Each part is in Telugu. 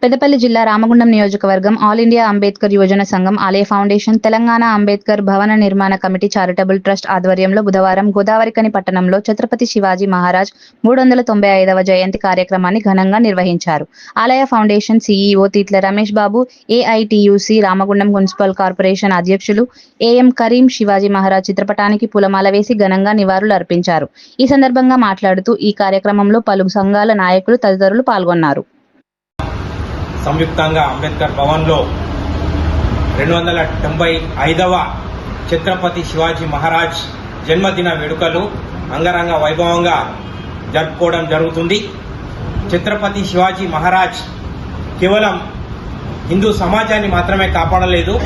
పెద్దపల్లి జిల్లా రామగుండం నియోజకవర్గం ఆల్ ఇండియా అంబేద్కర్ యువజన సంఘం ఆలయ ఫౌండేషన్ తెలంగాణ అంబేద్కర్ భవన నిర్మాణ కమిటీ చారిటబుల్ ట్రస్ట్ ఆధ్వర్యంలో బుధవారం గోదావరిఖని పట్టణంలో ఛత్రపతి శివాజీ మహారాజ్ 395వ జయంతి కార్యక్రమాన్ని ఘనంగా నిర్వహించారు. ఆలయ foundation CEO తీట్ల Ramesh Babu, AITUC Ramagundam municipal corporation అధ్యక్షులు ఏఎం కరీం శివాజీ మహారాజ్ చిత్రపటానికి పూలమాల వేసి ఘనంగా నివాళులు అర్పించారు. ఈ సందర్భంగా మాట్లాడుతూ ఈ కార్యక్రమంలో పలు సంఘాల నాయకులు తదితరులు పాల్గొన్నారు. సంయుక్తంగా అంబేద్కర్ భవన్లో 295వ ఛత్రపతి శివాజీ మహారాజ్ జన్మదిన వేడుకలు అంగరంగ వైభవంగా జరుపుకోవడం జరుగుతుంది. ఛత్రపతి శివాజీ మహారాజ్ కేవలం హిందూ సమాజాన్ని మాత్రమే కాపాడలేదు,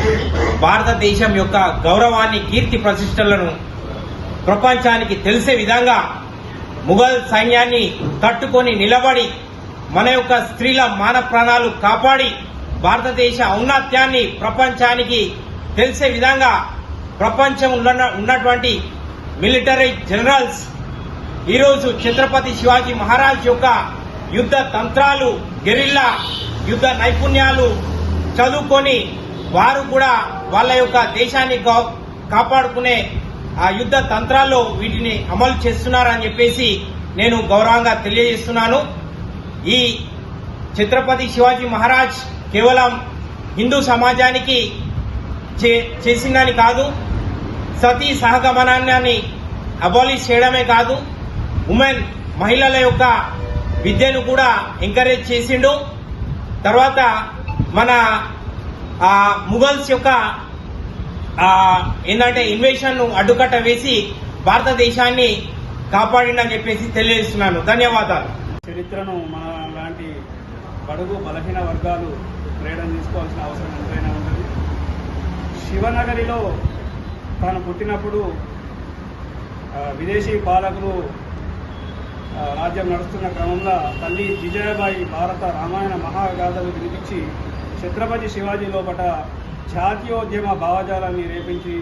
భారతదేశం యొక్క గౌరవాన్ని, కీర్తి ప్రతిష్టలను ప్రపంచానికి తెలిసే విధంగా ముఘల్ సైన్యాన్ని తట్టుకొని నిలబడి మన యొక్క స్త్రీల మాన ప్రాణాలు కాపాడి భారతదేశ ఔన్నత్యాన్ని ప్రపంచానికి తెలిసే విధంగా ప్రపంచం ఉన్నటువంటి మిలిటరీ జనరల్స్ ఈరోజు ఛత్రపతి శివాజీ మహారాజ్ యొక్క యుద్ధ తంత్రాలు, గెరిల్లా యుద్ధ నైపుణ్యాలు చదువుకొని వారు కూడా వాళ్ళ యొక్క దేశాన్ని కాపాడుకునే ఆ యుద్ధ తంత్రాల్లో వీటిని అమలు చేస్తున్నారని చెప్పేసి నేను గౌరవంగా తెలియజేస్తున్నాను. ఈ ఛత్రపతి శివాజీ మహారాజ్ కేవలం హిందూ సమాజానికి చేసిందని కాదు, సతీ సహగమనాన్ని అబాలిష్ చేయడమే కాదు, మహిళల యొక్క విద్యను కూడా ఎంకరేజ్ చేసిండు. తర్వాత మన ముఘల్స్ యొక్క ఏంటంటే ఇన్వేషన్ ను అడ్డుకట్ట వేసి భారతదేశాన్ని కాపాడిందని చెప్పేసి తెలియజేస్తున్నాను. ధన్యవాదాలు. చరిత్రను మన లాంటి బడుగు బలహీన వర్గాలు ప్రేరణ తీసుకోవాల్సిన అవసరం ఎంతైనా ఉంటుంది. శివనగరిలో తాను పుట్టినప్పుడు విదేశీ పాలకులు రాజ్యం నడుస్తున్న క్రమంలో తల్లి విజయబాయి భారత రామాయణ మహాగాథలు వినిపించి ఛత్రపతి శివాజీ లోపట జాతీయోద్యమ భావజాలాన్ని రేపించి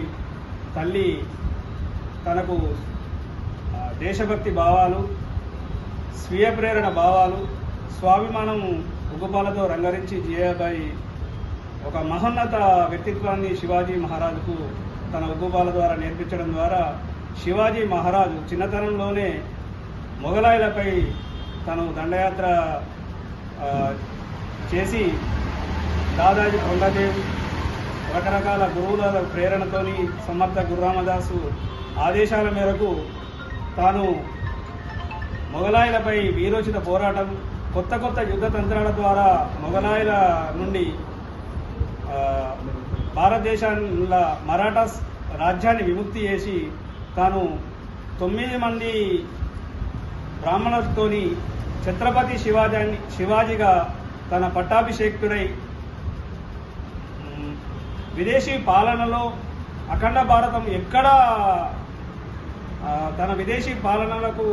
తల్లి తనకు దేశభక్తి భావాలు, స్వీయ ప్రేరణ భావాలు, స్వాభిమానం ఉగ్గుపాలతో రంగరించి జియాబాయి ఒక మహోన్నత వ్యక్తిత్వాన్ని శివాజీ మహారాజుకు తన ఉగ్గుపాల ద్వారా నేర్పించడం ద్వారా శివాజీ మహారాజు చిన్నతనంలోనే మొఘలాయులపై తను దండయాత్ర చేసి దాదాజీ కొండదేవ్ రకరకాల గురువుల ప్రేరణతోని సమర్థ గురురామదాసు ఆదేశాల మేరకు తాను మొఘలాయులపై వీరోచిత పోరాటం, కొత్త కొత్త యుద్ధ తంత్రాల ద్వారా మొఘలాయుల నుండి భారతదేశంలో మరాఠా రాజ్యాన్ని విముక్తి చేసి తాను 9 మంది బ్రాహ్మణులతోని ఛత్రపతి శివాజీగా తన పట్టాభిషేక్తుడై విదేశీ పాలనలో అఖండ భారతం ఎక్కడా తన విదేశీ పాలనలకు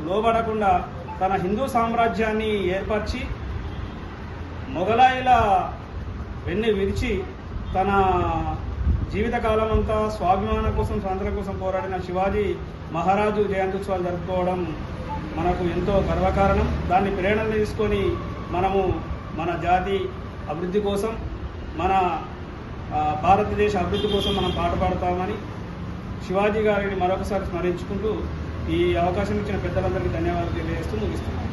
లోబడకుండా తన హిందూ సామ్రాజ్యాన్ని ఏర్పరిచి మొఘలాయుల వెన్ను విరిచి తన జీవితకాలం అంతా స్వాభిమానం కోసం, స్వాతంత్ర్యం కోసం పోరాడిన శివాజీ మహారాజు జయంత్యుత్సవాలు జరుపుకోవడం మనకు ఎంతో గర్వకారణం. దాన్ని ప్రేరణ తీసుకొని మనము మన జాతి అభివృద్ధి కోసం, మన భారతదేశ అభివృద్ధి కోసం మనం పాటుపడతామని శివాజీ గారిని మరొకసారి స్మరించుకుంటూ ఈ అవకాశం ఇచ్చిన పెద్దలందరికీ ధన్యవాదాలు తెలియజేస్తూ ముగిస్తున్నాను.